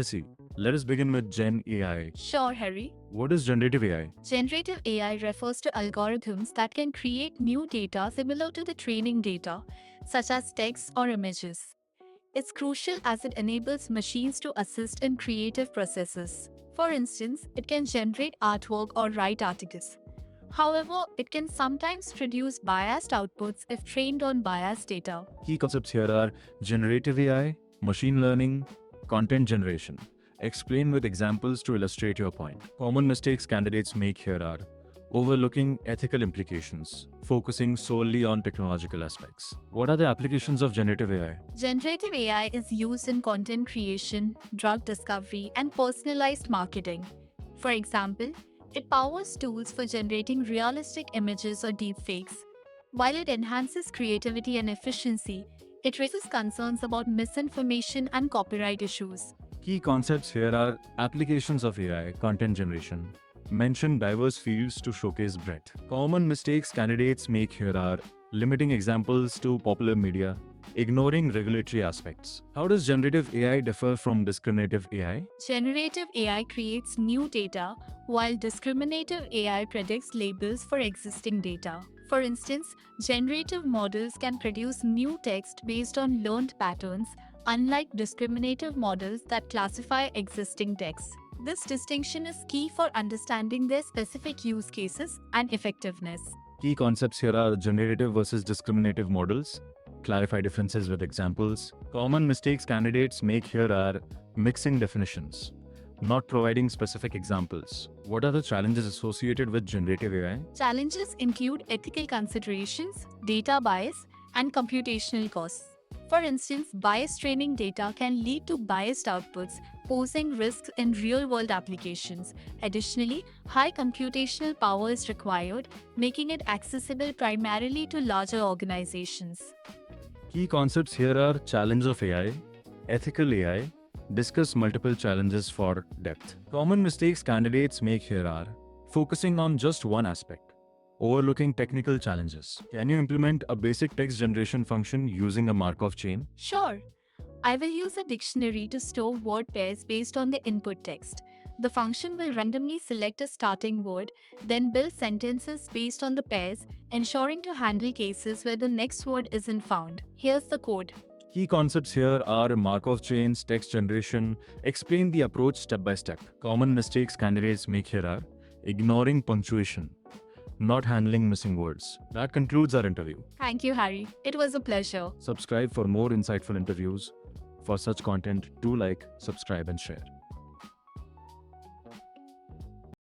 Jesse, let us begin with Gen AI. Sure, Harry. What is generative AI? Generative AI refers to algorithms that can create new data similar to the training data, such as text or images. It's crucial as it enables machines to assist in creative processes. For instance, it can generate artwork or write articles. However, it can sometimes produce biased outputs if trained on biased data. Key concepts here are generative AI, machine learning, content generation. Explain with examples to illustrate your point. Common mistakes candidates make here are overlooking ethical implications, focusing solely on technological aspects. What are the applications of generative AI? Generative AI is used in content creation, drug discovery, and personalized marketing. For example, it powers tools for generating realistic images or deepfakes. While it enhances creativity and efficiency, it raises concerns about misinformation and copyright issues. Key concepts here are applications of AI, content generation. Mention diverse fields to showcase breadth. Common mistakes candidates make here are limiting examples to popular media, ignoring regulatory aspects. How does generative AI differ from discriminative AI? Generative AI creates new data, while discriminative AI predicts labels for existing data. For instance, generative models can produce new text based on learned patterns, unlike discriminative models that classify existing text. This distinction is key for understanding their specific use cases and effectiveness. Key concepts here are generative versus discriminative models. Clarify differences with examples. Common mistakes candidates make here are mixing definitions, not providing specific examples. What are the challenges associated with generative AI? Challenges include ethical considerations, data bias, and computational costs. For instance, biased training data can lead to biased outputs, posing risks in real-world applications. Additionally, high computational power is required, making it accessible primarily to larger organizations. Key concepts here are challenge of AI, ethical AI, discuss multiple challenges for depth. Common mistakes candidates make here are focusing on just one aspect, overlooking technical challenges. Can you implement a basic text generation function using a Markov chain? Sure, I will use a dictionary to store word pairs based on the input text. The function will randomly select a starting word, then build sentences based on the pairs, ensuring to handle cases where the next word isn't found. Here's the code. Key concepts here are Markov chains, text generation. Explain the approach step by step. Common mistakes candidates make here are ignoring punctuation, not handling missing words. That concludes our interview. Thank you, Harry. It was a pleasure. Subscribe for more insightful interviews. For such content, do like, subscribe and share.